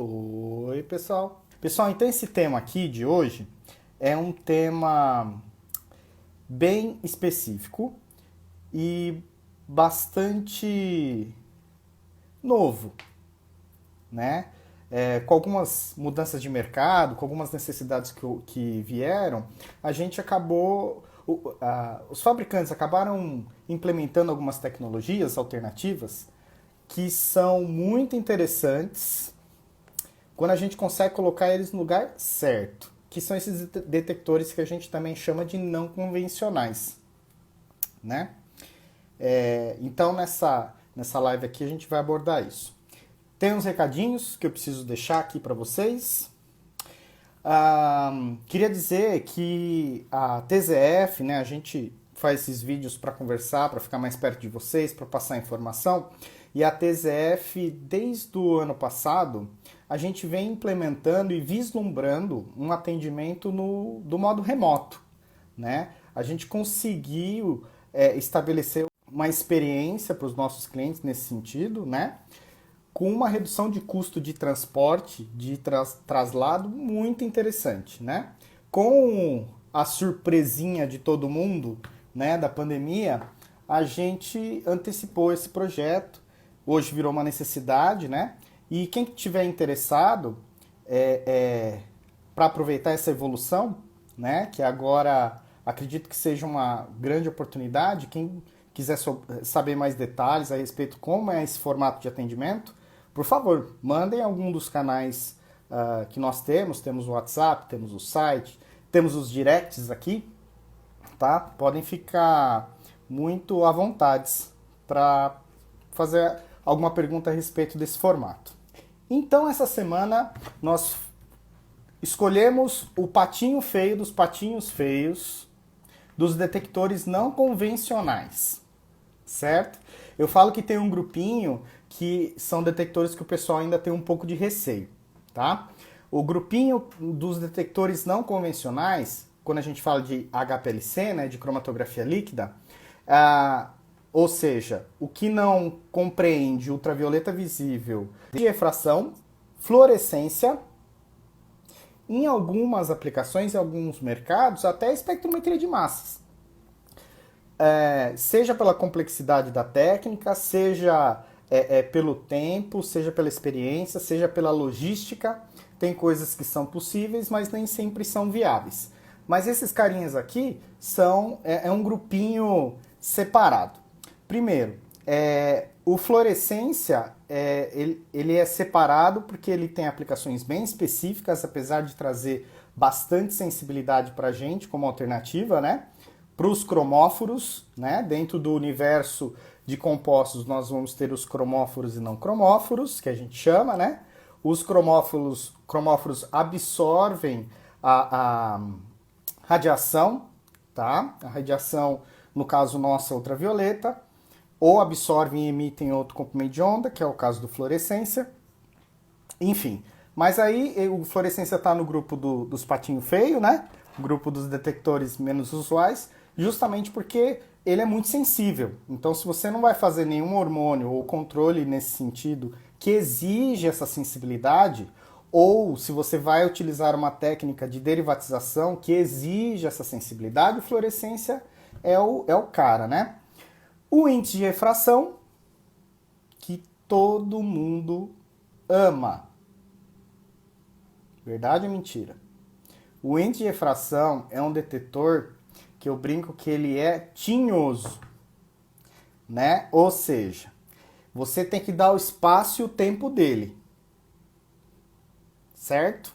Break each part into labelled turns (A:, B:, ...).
A: Oi, pessoal. Pessoal, então esse tema aqui de hoje é um tema bem específico e bastante novo, né? Com algumas mudanças de mercado, com algumas necessidades que vieram, a gente acabou, os fabricantes acabaram implementando algumas tecnologias alternativas que são muito interessantes quando a gente consegue colocar eles no lugar certo, que são esses detectores que a gente também chama de não convencionais, né? Então nessa live aqui a gente vai abordar isso. Tem uns recadinhos que eu preciso deixar aqui para vocês. Queria dizer que a TZF, né, a gente faz esses vídeos para conversar, para ficar mais perto de vocês, para passar informação. E a TZF, desde o ano passado, a gente vem implementando e vislumbrando um atendimento do modo remoto, né? A gente conseguiu estabelecer uma experiência para os nossos clientes nesse sentido, né? Com uma redução de custo de transporte, de traslado muito interessante, né? Com a surpresinha de todo mundo, né, da pandemia, a gente antecipou esse projeto. Hoje virou uma necessidade, né? E quem estiver interessado para aproveitar essa evolução, né? Que agora acredito que seja uma grande oportunidade. Quem quiser saber mais detalhes a respeito de como é esse formato de atendimento, por favor, mandem algum dos canais que nós temos. Temos o WhatsApp, temos o site, temos os directs aqui, tá? Podem ficar muito à vontade para fazer alguma pergunta a respeito desse formato. Então, essa semana, nós escolhemos o patinho feio dos patinhos feios dos detectores não convencionais, certo? Eu falo que tem um grupinho que são detectores que o pessoal ainda tem um pouco de receio, tá? O grupinho dos detectores não convencionais, quando a gente fala de HPLC, né, de cromatografia líquida, ou seja, o que não compreende ultravioleta visível, difração, fluorescência, em algumas aplicações, em alguns mercados, até espectrometria de massas. Seja pela complexidade da técnica, seja pelo tempo, seja pela experiência, seja pela logística, tem coisas que são possíveis, mas nem sempre são viáveis. Mas esses carinhas aqui são um grupinho separado. Primeiro, o fluorescência, ele é separado porque ele tem aplicações bem específicas, apesar de trazer bastante sensibilidade para a gente como alternativa, né? Para os cromóforos, né? Dentro do universo de compostos, nós vamos ter os cromóforos e não cromóforos, que a gente chama, né? Os cromóforos absorvem a radiação, tá? A radiação, no caso nossa, ultravioleta, ou absorvem e emitem outro comprimento de onda, que é o caso do fluorescência. Enfim, mas aí o fluorescência está no grupo dos patinhos feios, né? O grupo dos detectores menos usuais, justamente porque ele é muito sensível. Então, se você não vai fazer nenhum hormônio ou controle nesse sentido que exige essa sensibilidade, ou se você vai utilizar uma técnica de derivatização que exige essa sensibilidade, a fluorescência é o cara, né? O índice de refração, que todo mundo ama. Verdade ou mentira? O índice de refração é um detetor que eu brinco que ele é tinhoso, né? Ou seja, você tem que dar o espaço e o tempo dele, certo?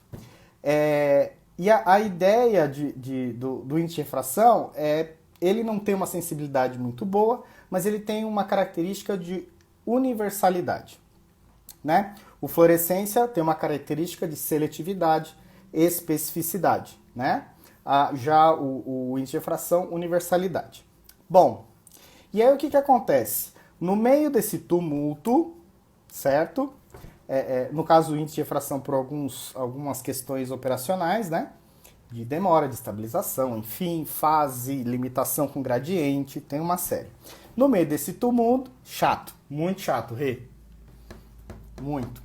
A: E a ideia do índice de refração ele não tem uma sensibilidade muito boa, mas ele tem uma característica de universalidade, né? O fluorescência tem uma característica de seletividade e especificidade, né? Já o índice de refração, universalidade. Bom, e aí o que acontece? No meio desse tumulto, certo? No caso, o índice de refração por algumas questões operacionais, né? De demora, de estabilização, enfim, fase, limitação com gradiente, tem uma série. No meio desse tumulto, chato, muito chato, Rê. Muito.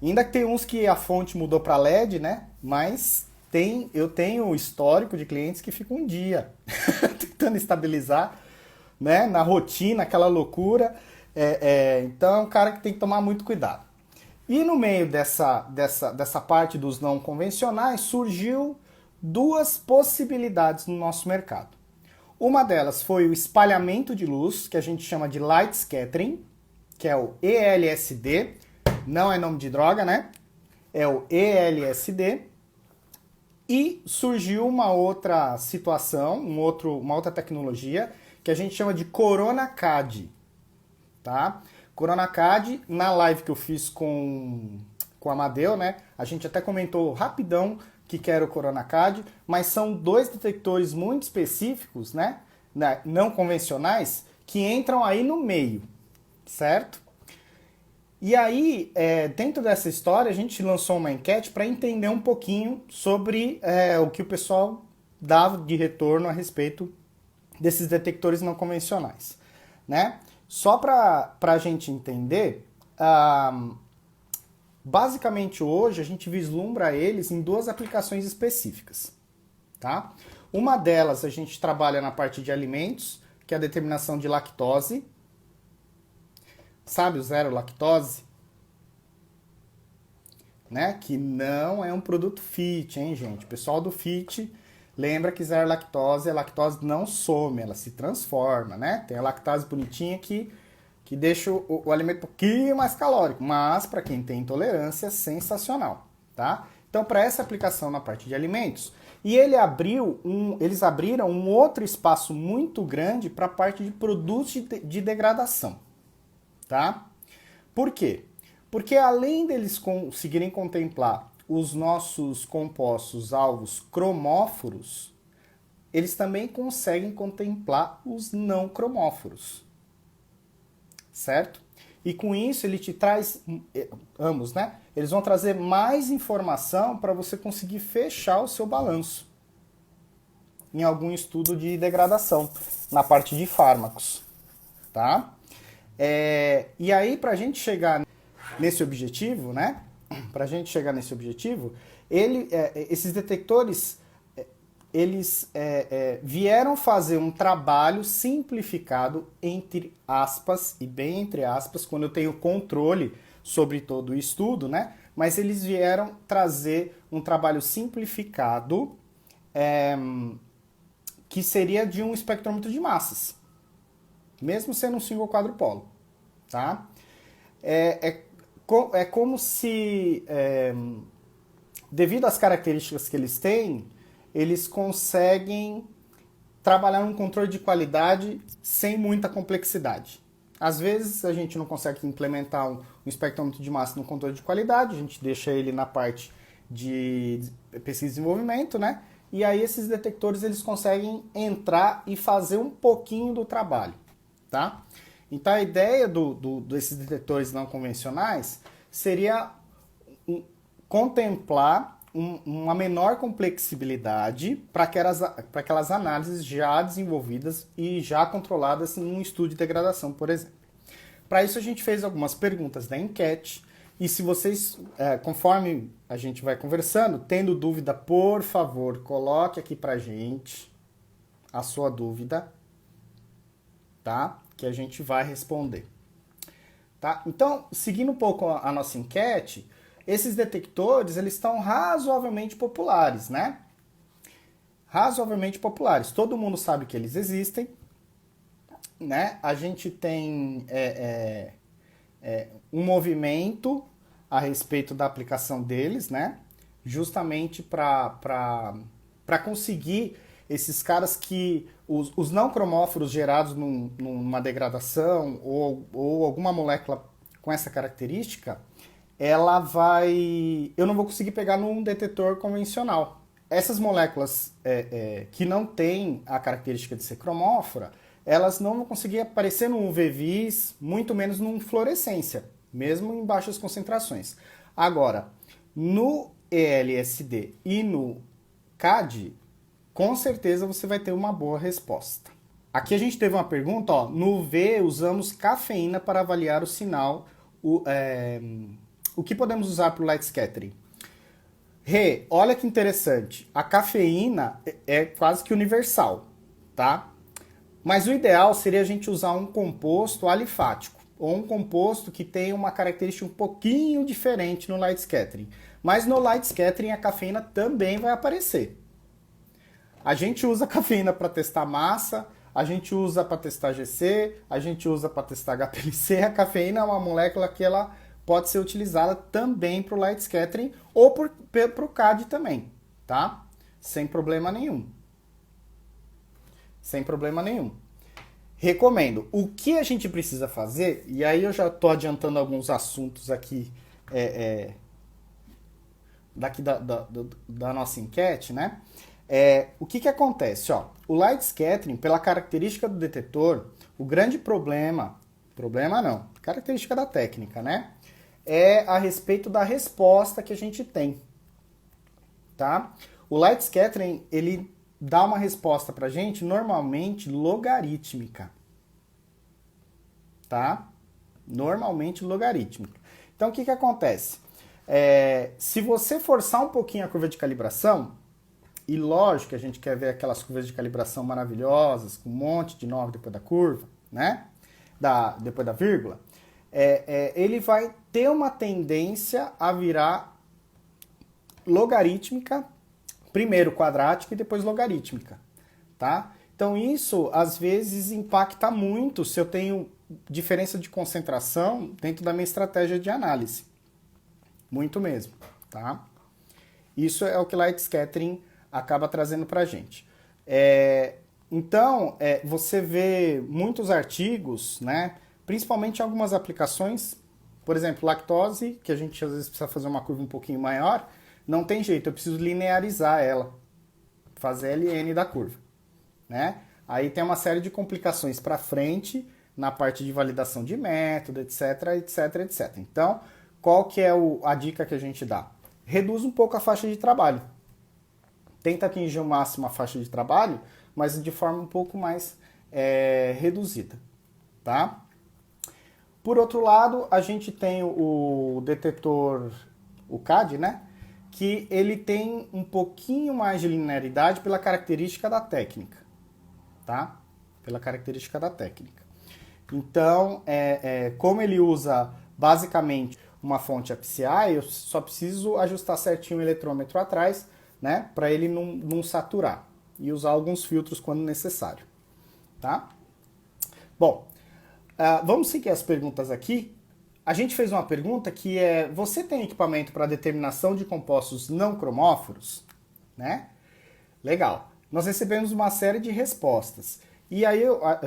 A: Ainda que tem uns que a fonte mudou para LED, né? Mas eu tenho histórico de clientes que ficam um dia tentando estabilizar, né? Na rotina, aquela loucura. Então é um cara que tem que tomar muito cuidado. E no meio dessa parte dos não convencionais surgiu duas possibilidades no nosso mercado. Uma delas foi o espalhamento de luz, que a gente chama de Light Scattering, que é o ELSD, não é nome de droga, né? É o ELSD. E surgiu uma outra situação, uma outra tecnologia, que a gente chama de Corona CAD. Tá? Corona CAD, na live que eu fiz com o Amadeu, né? A gente até comentou rapidão que era o Corona CAD, mas são dois detectores muito específicos, né? Não convencionais, que entram aí no meio, certo? E aí, dentro dessa história, a gente lançou uma enquete para entender um pouquinho sobre o que o pessoal dava de retorno a respeito desses detectores não convencionais, né? Só para a gente entender, basicamente hoje a gente vislumbra eles em duas aplicações específicas, tá? Uma delas a gente trabalha na parte de alimentos, que é a determinação de lactose. Sabe o zero lactose? Né? Que não é um produto fit, hein, gente? O pessoal do fit lembra que zero lactose, a lactose não some, ela se transforma, né? Tem a lactase bonitinha que deixa o alimento um pouquinho mais calórico, mas para quem tem intolerância, é sensacional, tá? Então, para essa aplicação na parte de alimentos, e eles abriram um outro espaço muito grande para a parte de produtos de degradação, tá? Por quê? Porque além deles conseguirem contemplar os nossos compostos alvos cromóforos, eles também conseguem contemplar os não cromóforos, certo? E com isso ele te traz, ambos, né? Eles vão trazer mais informação para você conseguir fechar o seu balanço em algum estudo de degradação, na parte de fármacos, tá? E aí, para a gente chegar nesse objetivo, né? Para a gente chegar nesse objetivo, esses detectores, eles vieram fazer um trabalho simplificado, entre aspas, e bem entre aspas, quando eu tenho controle sobre todo o estudo, né? Mas eles vieram trazer um trabalho simplificado que seria de um espectrômetro de massas, mesmo sendo um single quadrupolo, tá? É como se, devido às características que eles têm, eles conseguem trabalhar um controle de qualidade sem muita complexidade. Às vezes a gente não consegue implementar um espectrômetro de massa no controle de qualidade, a gente deixa ele na parte de pesquisa e desenvolvimento, né? E aí esses detectores eles conseguem entrar e fazer um pouquinho do trabalho, tá? Então a ideia desses detectores não convencionais seria contemplar uma menor complexibilidade para aquelas análises já desenvolvidas e já controladas em um estudo de degradação, por exemplo. Para isso a gente fez algumas perguntas da enquete e se vocês, conforme a gente vai conversando, tendo dúvida, por favor, coloque aqui para a gente a sua dúvida, tá? Que a gente vai responder. Tá? Então, seguindo um pouco a nossa enquete, esses detectores eles estão razoavelmente populares, né? Razoavelmente populares. Todo mundo sabe que eles existem, né? A gente tem um movimento a respeito da aplicação deles, né? Justamente para conseguir esses caras que os não cromóforos gerados numa degradação ou alguma molécula com essa característica, eu não vou conseguir pegar num detetor convencional. Essas moléculas que não têm a característica de ser cromófora, elas não vão conseguir aparecer no UV-Vis, muito menos numa fluorescência, mesmo em baixas concentrações. Agora, no ELSD e no CAD, com certeza você vai ter uma boa resposta. Aqui a gente teve uma pergunta, ó, no UV usamos cafeína para avaliar o sinal o que podemos usar para o light scattering? Rê, olha que interessante, a cafeína é quase que universal, tá? Mas o ideal seria a gente usar um composto alifático, ou um composto que tenha uma característica um pouquinho diferente no light scattering. Mas no light scattering a cafeína também vai aparecer. A gente usa cafeína para testar massa, a gente usa para testar GC, a gente usa para testar HPLC. A cafeína é uma molécula que ela pode ser utilizada também para o light scattering ou para o CAD também, tá? Sem problema nenhum. Sem problema nenhum. Recomendo. O que a gente precisa fazer, e aí eu já estou adiantando alguns assuntos aqui daqui da nossa enquete, né? O que acontece? Ó, o light scattering, pela característica do detetor, o grande problema não, característica da técnica, né? É a respeito da resposta que a gente tem, tá? O light scattering, ele dá uma resposta pra gente, normalmente logarítmica, tá? Normalmente logarítmica. Então, o que acontece? Se você forçar um pouquinho a curva de calibração, e lógico que a gente quer ver aquelas curvas de calibração maravilhosas, com um monte de 9 depois da curva, né? Depois da vírgula, ele vai ter uma tendência a virar logarítmica, primeiro quadrática e depois logarítmica, tá? Então isso, às vezes, impacta muito se eu tenho diferença de concentração dentro da minha estratégia de análise. Muito mesmo, tá? Isso é o que light scattering acaba trazendo pra gente. Então, você vê muitos artigos, né? Principalmente em algumas aplicações, por exemplo, lactose, que a gente às vezes precisa fazer uma curva um pouquinho maior, não tem jeito, eu preciso linearizar ela, fazer LN da curva, né? Aí tem uma série de complicações para frente, na parte de validação de método, etc, etc, etc. Então, qual que é a dica que a gente dá? Reduz um pouco a faixa de trabalho. Tenta atingir o máximo a faixa de trabalho, mas de forma um pouco mais reduzida, tá? Por outro lado, a gente tem o detetor, o CAD, né? Que ele tem um pouquinho mais de linearidade pela característica da técnica, tá? Pela característica da técnica. Então, como ele usa basicamente uma fonte PCI, eu só preciso ajustar certinho o eletrômetro atrás, né? Para ele não saturar. E usar alguns filtros quando necessário, tá? Bom, vamos seguir as perguntas aqui. A gente fez uma pergunta que você tem equipamento para determinação de compostos não cromóforos? Né? Legal. Nós recebemos uma série de respostas. E aí,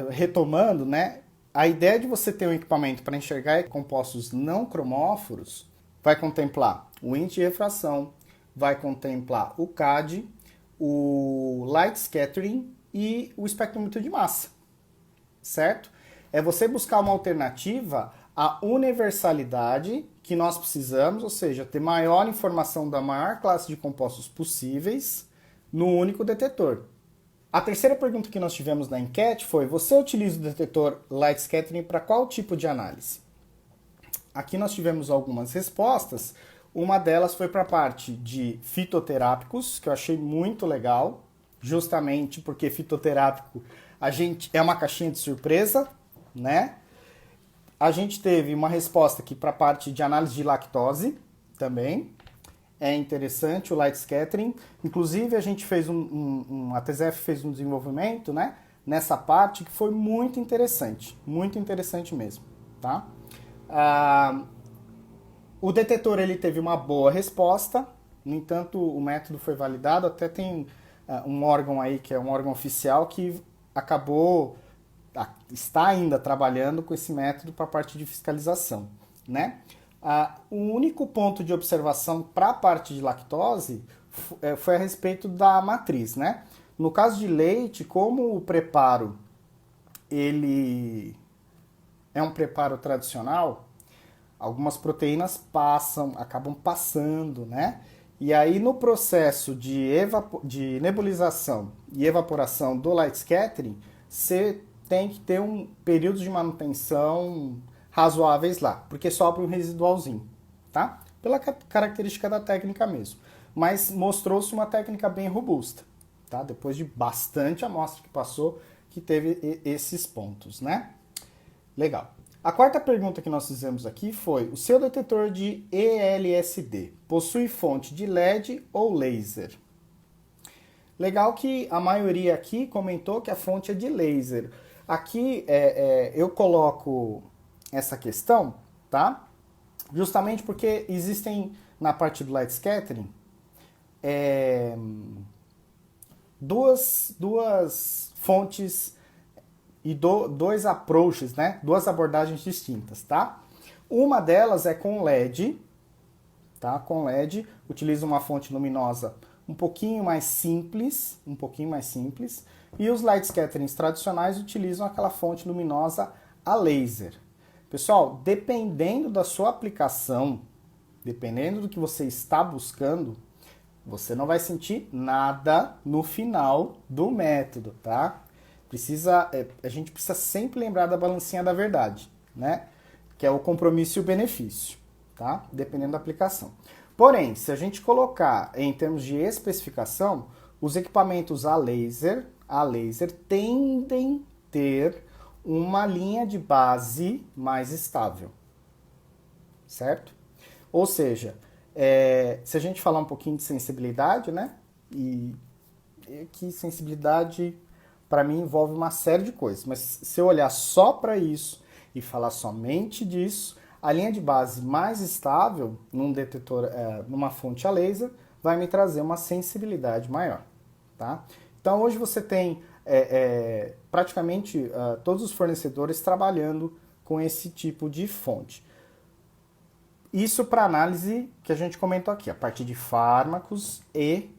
A: retomando, né, a ideia de você ter um equipamento para enxergar compostos não cromóforos vai contemplar o índice de refração, vai contemplar o CAD, o light scattering e o espectrômetro de massa, certo? É você buscar uma alternativa à universalidade que nós precisamos, ou seja, ter maior informação da maior classe de compostos possíveis no único detetor. A terceira pergunta que nós tivemos na enquete foi: você utiliza o detetor light scattering para qual tipo de análise? Aqui nós tivemos algumas respostas. Uma delas foi para a parte de fitoterápicos, que eu achei muito legal, justamente porque fitoterápico é uma caixinha de surpresa, né? A gente teve uma resposta aqui para a parte de análise de lactose também. É interessante o light scattering. Inclusive, a gente fez a TZF fez um desenvolvimento, né, nessa parte que foi muito interessante mesmo, tá? O detetor ele teve uma boa resposta, no entanto, o método foi validado. Até tem um órgão aí, que é um órgão oficial, que está ainda trabalhando com esse método para a parte de fiscalização, né? O único ponto de observação para a parte de lactose foi a respeito da matriz, né? No caso de leite, como o preparo ele é um preparo tradicional, algumas proteínas acabam passando, né? E aí no processo de nebulização e evaporação do light scattering, você tem que ter um período de manutenção razoáveis lá, porque sobra um residualzinho, tá? Pela característica da técnica mesmo. Mas mostrou-se uma técnica bem robusta, tá? Depois de bastante amostra que passou, que teve esses pontos, né? Legal. A quarta pergunta que nós fizemos aqui foi: o seu detetor de ELSD possui fonte de LED ou laser? Legal que a maioria aqui comentou que a fonte é de laser. Aqui eu coloco essa questão, tá? Justamente porque existem na parte do light scattering duas fontes e dois approaches, né? Duas abordagens distintas, tá? Uma delas é com LED, tá? Com LED, utiliza uma fonte luminosa um pouquinho mais simples, e os light scatterings tradicionais utilizam aquela fonte luminosa a laser. Pessoal, dependendo da sua aplicação, dependendo do que você está buscando, você não vai sentir nada no final do método, tá? A gente precisa sempre lembrar da balancinha da verdade, né? Que é o compromisso e o benefício, tá? Dependendo da aplicação. Porém, se a gente colocar em termos de especificação, os equipamentos a laser tendem a ter uma linha de base mais estável, certo? Ou seja, se a gente falar um pouquinho de sensibilidade, né? E que sensibilidade, para mim, envolve uma série de coisas. Mas se eu olhar só para isso e falar somente disso, a linha de base mais estável num detetor, numa fonte a laser, vai me trazer uma sensibilidade maior, tá? Então hoje você tem praticamente todos os fornecedores trabalhando com esse tipo de fonte. Isso para análise que a gente comentou aqui, a parte de fármacos e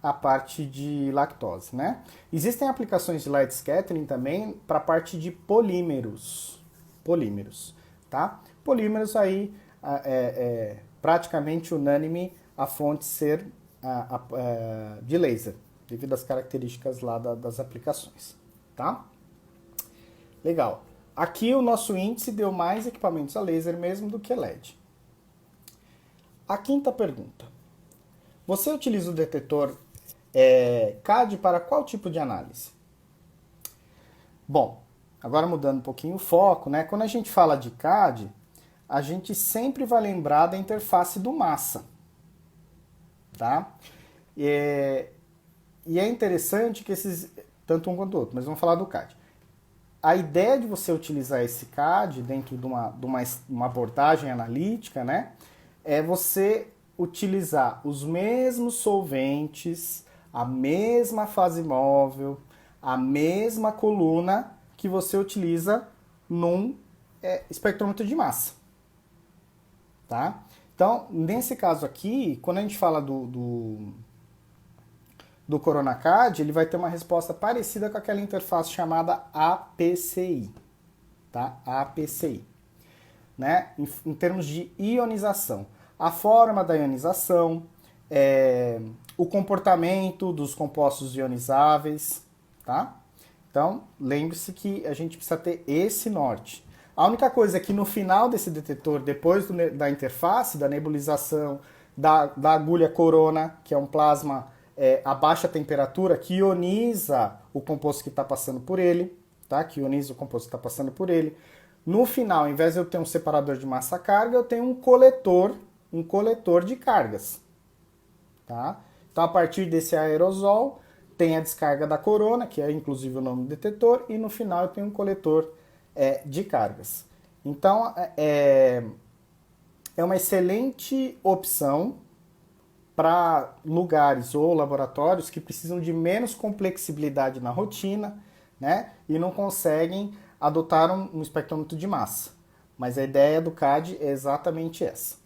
A: a parte de lactose, né? Existem aplicações de light scattering também para a parte de polímeros, tá? Polímeros aí praticamente unânime a fonte ser de laser, devido às características lá das aplicações, tá? Legal. Aqui o nosso índice deu mais equipamentos a laser mesmo do que LED. A quinta pergunta. Você utiliza o detetor CAD para qual tipo de análise? Bom, agora mudando um pouquinho o foco, né? Quando a gente fala de CAD, a gente sempre vai lembrar da interface do massa, tá? E é interessante que tanto um quanto o outro, mas vamos falar do CAD. A ideia de você utilizar esse CAD dentro de uma abordagem analítica, né? É você utilizar os mesmos solventes, a mesma fase móvel, a mesma coluna que você utiliza num espectrômetro de massa, tá? Então, nesse caso aqui, quando a gente fala do Corona CAD, ele vai ter uma resposta parecida com aquela interface chamada APCI, tá? APCI, né? Em termos de ionização. A forma da ionização, o comportamento dos compostos ionizáveis, tá? Então, lembre-se que a gente precisa ter esse norte. A única coisa é que no final desse detetor, depois da interface, da nebulização, da agulha Corona, que é um plasma a baixa temperatura, que ioniza o composto que está passando por ele, tá? Que ioniza o composto que está passando por ele. No final, ao invés de eu ter um separador de massa-carga, eu tenho um coletor de cargas, tá? Então, a partir desse aerosol, tem a descarga da corona, que é inclusive o nome do detetor, e no final eu tenho um coletor de cargas. Então, é uma excelente opção para lugares ou laboratórios que precisam de menos complexibilidade na rotina, né? E não conseguem adotar um espectrômetro de massa. Mas a ideia do CAD é exatamente essa.